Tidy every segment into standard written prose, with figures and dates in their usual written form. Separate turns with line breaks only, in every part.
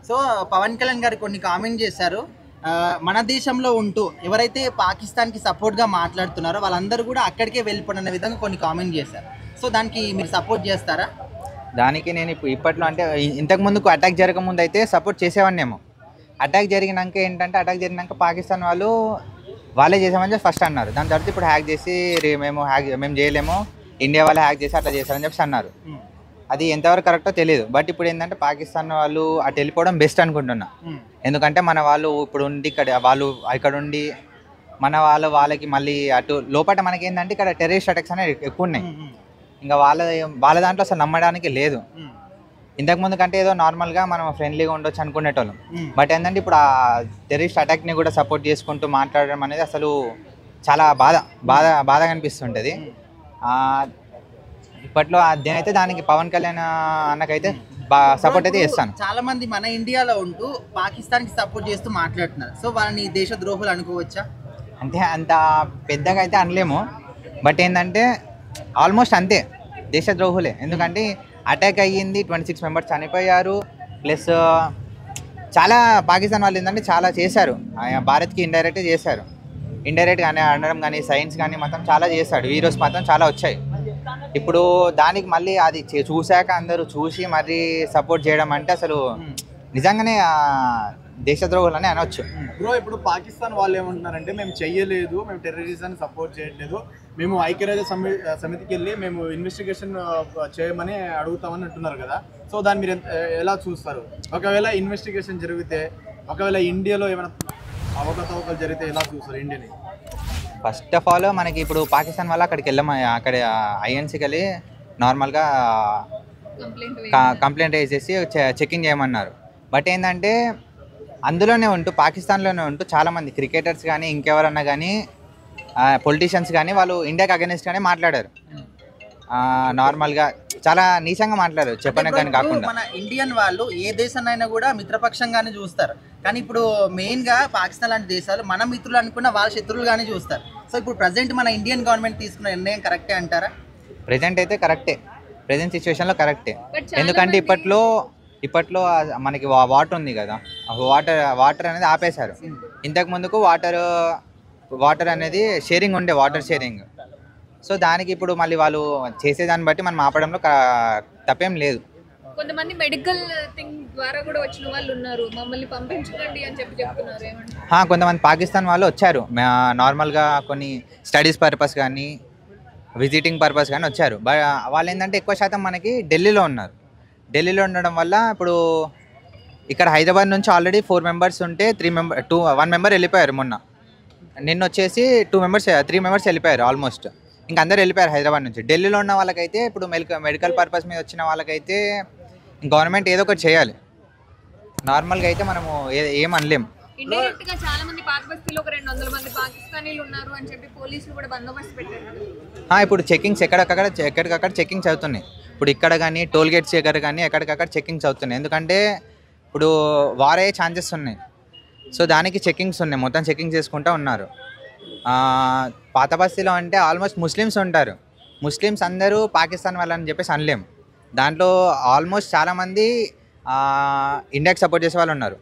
So Pawan Kalyan గారు కొన్ని comment చేశారు. మన దేశంలో ఉంటూ ఎవరైతే పాకిస్తాన్కి సపోర్ట్గా మాట్లాడుతున్నారో వాళ్ళందరూ కూడా అక్కడికే వెళ్ళిపోయిన విధంగా కొన్ని కామెంట్ చేశారు. సో దానికి మీరు సపోర్ట్ చేస్తారా?
దానికి నేను ఇప్పట్లో అంటే ఇంతకు ముందుకు అటాక్ జరగకముందు అయితే సపోర్ట్ చేసేవాడినేమో. అటాక్ జరిగినాక పాకిస్తాన్ వాళ్ళే చేసామని చెప్పి ఫస్ట్ అన్నారు. దాని తర్వాత ఇప్పుడు హ్యాక్ చేసి మేము చేయలేము, ఇండియా వాళ్ళు హ్యాక్ చేసి అట్లా చేశారని చెప్పి అన్నారు. అది ఎంతవరకు కరెక్టో తెలియదు. బట్ ఇప్పుడు ఏంటంటే పాకిస్తాన్ వాళ్ళు అటు వెళ్ళిపోవడం బెస్ట్ అనుకుంటున్నా. ఎందుకంటే మన వాళ్ళు ఇప్పుడు ఉండి ఇక్కడ ఉండి మన వాళ్ళకి మళ్ళీ అటు లోపల మనకి ఏంటంటే ఇక్కడ టెర్రరిస్ట్ అటాక్స్ అనేవి ఎక్కువ ఉన్నాయి. ఇంకా వాళ్ళ దాంట్లో అసలు నమ్మడానికి లేదు. ఇంతకుముందు కంటే ఏదో నార్మల్గా మనం ఫ్రెండ్లీగా ఉండొచ్చు అనుకునేటోళ్ళం. బట్ ఏంటంటే ఇప్పుడు ఆ టెర్రరిస్ట్ అటాక్ని కూడా సపోర్ట్ చేసుకుంటూ మాట్లాడడం అనేది అసలు చాలా బాధగా అనిపిస్తుంటుంది. ఇప్పట్లో నేనైతే దానికి పవన్ కళ్యాణ్ అన్నకైతే సపోర్ట్ అయితే చేస్తాను.
చాలా మంది మన ఇండియాలో ఉంటూ పాకిస్తాన్కి సపోర్ట్ చేస్తూ మాట్లాడుతున్నారు. సో వాళ్ళని దేశ ద్రోహులు అనుకోవచ్చా?
అంటే అంత పెద్దగా అయితే అనలేము. బట్ ఏంటంటే ఆల్మోస్ట్ అంతే, దేశద్రోహులే. ఎందుకంటే అటాక్ అయ్యింది, 26 మెంబర్స్ చనిపోయారు. ప్లస్ చాలా పాకిస్తాన్ వాళ్ళు ఏంటంటే చాలా చేశారు, భారత్కి ఇండైరెక్ట్గా చేశారు. ఇండైరెక్ట్గా అనడం కానీ సైన్స్ కానీ మొత్తం చాలా చేశాడు. వీడియోస్ మాత్రం చాలా వచ్చాయి. ఇప్పుడు దానికి మళ్ళీ అది చూశాక అందరూ చూసి మరీ సపోర్ట్ చేయడం అంటే అసలు నిజంగానే దేశద్రోహులని అనొచ్చు.
బ్రో, ఇప్పుడు పాకిస్తాన్ వాళ్ళు ఏమంటున్నారంటే మేము చెయ్యలేదు, మేము టెర్రరిజాన్ని సపోర్ట్ చేయట్లేదు, మేము ఐక్యరాజ్య సమితికి వెళ్ళి మేము ఇన్వెస్టిగేషన్ చేయమని అడుగుతామని అంటున్నారు కదా. సో దాన్ని మీరు ఎలా చూస్తారు? ఒకవేళ ఇన్వెస్టిగేషన్ జరిగితే, ఒకవేళ ఇండియాలో ఏమైనా అవకతవకలు జరిగితే ఎలా చూస్తారు ఇండియాని?
ఫస్ట్ ఆఫ్ ఆల్ మనకి ఇప్పుడు పాకిస్తాన్ వల్ల అక్కడికి అక్కడ ఐఎన్సీకి వెళ్ళి నార్మల్గా కంప్లైంట్ వేసేసి చెకింగ్ చేయమన్నారు. బట్ ఏంటంటే అందులోనే ఉంటూ పాకిస్తాన్లోనే ఉంటూ చాలామంది క్రికెటర్స్ కానీ ఇంకెవరన్నా కానీ పొలిటీషియన్స్ కానీ వాళ్ళు ఇండియాకి అగెనిస్ట్గానే మాట్లాడారు. నార్మల్గా చాలా నీచంగా మాట్లాడారు చెప్పడానికి కానీ కాకుండా.
మన ఇండియన్ వాళ్ళు ఏ దేశాన్నైనా కూడా మిత్రపక్షంగానే చూస్తారు. కానీ ఇప్పుడు మెయిన్గా పాకిస్తాన్ లాంటి దేశాలు మన మిత్రులు అనుకున్న వాళ్ళ శత్రువులుగానే చూస్తారు. సో ఇప్పుడు ప్రజెంట్ మన ఇండియన్ గవర్నమెంట్ తీసుకున్న నిర్ణయం కరెక్టే అంటారా?
ప్రజెంట్ అయితే కరెక్టే, ప్రజెంట్ సిచ్యువేషన్లో కరెక్టే. ఎందుకంటే ఇప్పట్లో మనకి వాటర్ ఉంది కదా, వాటర్ అనేది ఆపేశారు. ఇంతకు ముందుకు వాటర్ అనేది షేరింగ్ ఉండే, వాటర్ షేరింగ్. సో దానికి ఇప్పుడు మళ్ళీ వాళ్ళు చేసేదాన్ని బట్టి మనం ఆపడంలో తప్పేం లేదు.
కొంతమంది మెడికల్ థింగ్ ద్వారా కూడా వచ్చిన వాళ్ళు ఉన్నారు, మమ్మల్ని పంపించకండి అని చెప్తున్నారు.
కొంతమంది పాకిస్తాన్ వాళ్ళు వచ్చారు, నార్మల్గా కొన్ని స్టడీస్ పర్పస్ కానీ విజిటింగ్ పర్పస్ కానీ వచ్చారు. వాళ్ళు ఏంటంటే ఎక్కువ శాతం మనకి ఢిల్లీలో ఉన్నారు. ఢిల్లీలో ఉండడం వల్ల ఇప్పుడు ఇక్కడ హైదరాబాద్ నుంచి ఆల్రెడీ 4 మెంబర్స్ ఉంటే 1 మెంబర్ వెళ్ళిపోయారు. నిన్న వచ్చేసి 3 మెంబర్స్ వెళ్ళిపోయారు ఆల్మోస్ట్. ఇంకా అందరు వెళ్ళిపోయారు హైదరాబాద్ నుంచి. ఢిల్లీలో ఉన్న వాళ్ళకైతే ఇప్పుడు మెడికల్ పర్పస్ మీద వచ్చిన వాళ్ళకైతే గవర్నమెంట్ ఏదో ఒకటి చేయాలి. నార్మల్గా అయితే మనము ఏం అనలేము.
ఇండైరెక్ట్ గా చాలా మంది పాక్ బస్తీలో 200 మంది పాకిస్తానీలు ఉన్నారు అని చెప్పి పోలీసులు కూడా బందోబస్తు పెట్టారు.
ఇప్పుడు చెకింగ్స్ ఎక్కడికక్కడ చెకింగ్స్ అవుతున్నాయి. ఇప్పుడు ఇక్కడ కానీ టోల్ గేట్స్ దగ్గర కానీ ఎక్కడికక్కడ చెకింగ్స్ అవుతున్నాయి. ఎందుకంటే ఇప్పుడు వార్ అయ్యే ఛాన్సెస్ ఉన్నాయి. సో దానికి చెకింగ్స్ ఉన్నాయి, మొత్తం చెకింగ్ చేసుకుంటూ ఉన్నారు. పాత బస్తీలో అంటే ఆల్మోస్ట్ ముస్లిమ్స్ ఉంటారు. ముస్లిమ్స్ అందరూ పాకిస్తాన్ వాళ్ళని చెప్పేసి అనలేం. దాంట్లో ఆల్మోస్ట్ చాలామంది ఇండియాకి సపోర్ట్ చేసే వాళ్ళు ఉన్నారు.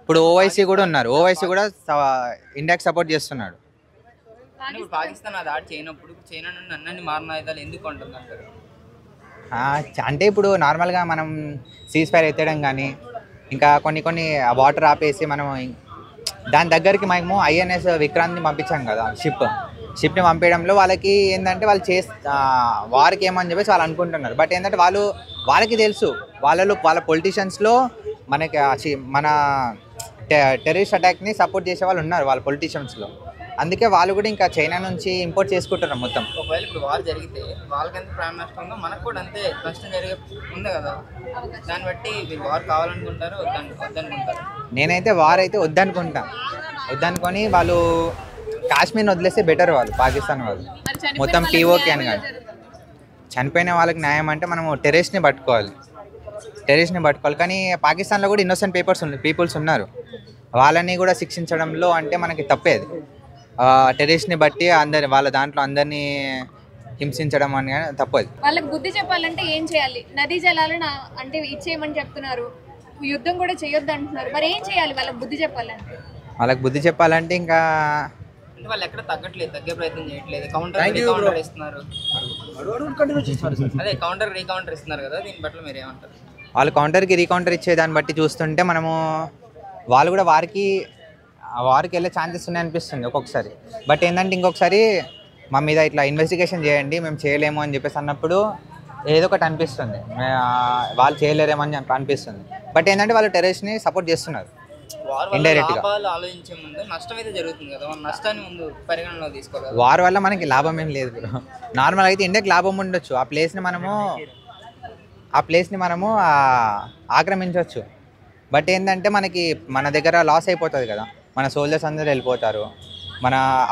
ఇప్పుడు ఓవైసీ కూడా ఉన్నారు, ఓవైసీ కూడా ఇండియాకి సపోర్ట్ చేస్తున్నాడు.
పాకిస్తాన్ అది ఆడి చేయనప్పుడు చైనా నుండి అన్నీ మారిన ఆయుధాలు ఎందుకు ఉంటుందంటారు?
అంటే ఇప్పుడు నార్మల్గా మనం సీజ్ ఫైర్ ఎత్తడం కానీ ఇంకా కొన్ని వాటర్ ఆపేసి మనం దాని దగ్గరికి మేము ఐఎన్ఎస్ విక్రాంత్ని పంపించాం కదా, షిప్ని పంపించడంలో వాళ్ళకి ఏంటంటే వాళ్ళు వారికి ఏమని చెప్పేసి వాళ్ళు అనుకుంటున్నారు. బట్ ఏంటంటే వాళ్ళకి తెలుసు, వాళ్ళ పొలిటీషియన్స్లో మన టెర్రరిస్ట్ అటాక్ని సపోర్ట్ చేసే వాళ్ళు ఉన్నారు వాళ్ళ పొలిటీషియన్స్లో. అందుకే వాళ్ళు కూడా ఇంకా చైనా నుంచి ఇంపోర్ట్ చేసుకుంటున్నారు మొత్తం.
ఒకవేళ ఇప్పుడు వార్ జరిగితే వాళ్ళకి ఎంత ప్రాణ నష్టం ఉందో మనకు కూడా అంతే నష్టం జరిగే ఉంది కదా. దాన్ని బట్టి మీరు వార్ కావాలనుకుంటారు వద్దనుకుంటారు?
నేనైతే వార్ అయితే వద్దనుకొని వాళ్ళు కాశ్మీర్ని వదిలేస్తే బెటర్. వాళ్ళు పాకిస్తాన్ వాళ్ళు మొత్తం పీఓకే అని కానీ చనిపోయిన వాళ్ళకి న్యాయం అంటే మనము టెర్రరిస్ట్ని పట్టుకోవాలి. కానీ పాకిస్తాన్లో కూడా ఇన్నోసెంట్ పీపుల్స్ ఉన్నారు. వాళ్ళని కూడా శిక్షించడంలో అంటే మనకి తప్పేది. టెర్రరిస్ట్ని బట్టి వాళ్ళ దాంట్లో అందరినీ హింసించడం అని తప్పదు.
వాళ్ళకి బుద్ధి చెప్పాలంటే ఏం చేయాలి? నదీ జలాలను అంటే ఇచ్చేయమని చెప్తున్నారు. యుద్ధం కూడా చేయొద్దు అంటున్నారు. మరి ఏం చేయాలి వాళ్ళకి బుద్ధి చెప్పాలంటే?
వాళ్ళకి బుద్ధి చెప్పాలంటే ఇంకా
అంటే వాళ్ళు ఎక్కడ తగ్గట్లేదు, తగ్గే ప్రయత్నం చేయట్లేదు. కౌంటర్ ఇస్తున్నారు. అదే కౌంటర్ రీకౌంటర్ ఇస్తున్నారు కదా, దీన్ని బట్టి మీరు ఏమంటారు?
వాళ్ళు కౌంటర్కి రీకౌంటర్ ఇచ్చే దాన్ని బట్టి చూస్తుంటే మనము వాళ్ళు కూడా వారికి వెళ్ళే ఛాన్సెస్ ఉన్నాయి అనిపిస్తుంది ఒక్కొక్కసారి. బట్ ఏంటంటే ఇంకొకసారి మా మీద ఇట్లా ఇన్వెస్టిగేషన్ చేయండి, మేము చేయలేము అని చెప్పేసి అన్నప్పుడు ఏదో ఒకటి అనిపిస్తుంది, వాళ్ళు చేయలేరేమో అని అనిపిస్తుంది. బట్ ఏంటంటే వాళ్ళు టెర్రరిస్ట్ని సపోర్ట్ చేస్తున్నారు ఇండైరెక్ట్గా.
ఆలోచించే ముందు నష్టం అయితే జరుగుతుంది కదా, నష్టాన్ని ముందు పరిగణనలో తీసుకోవాలి.
వారి వల్ల మనకి లాభం ఏం లేదు బ్రో. నార్మల్ అయితే ఇండియాకి లాభం ఉండొచ్చు, ఆ ప్లేస్ని మనము ఆక్రమించవచ్చు. బట్ ఏంటంటే మనకి మన దగ్గర లాస్ అయిపోతుంది కదా, మన సోల్జర్స్ అందరూ వెళ్ళిపోతారు.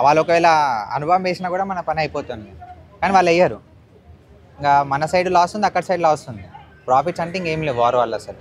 వాళ్ళు ఒకవేళ అనుభవం వేసినా కూడా మన పని అయిపోతుంది, కానీ వాళ్ళు అయ్యారు. ఇంకా మన సైడ్ లాస్ ఉంది, అక్కడ సైడ్ లాస్ ఉంది. ప్రాఫిట్స్ అంటే ఇంకేం లేవు వార్ వల్ల అసలు.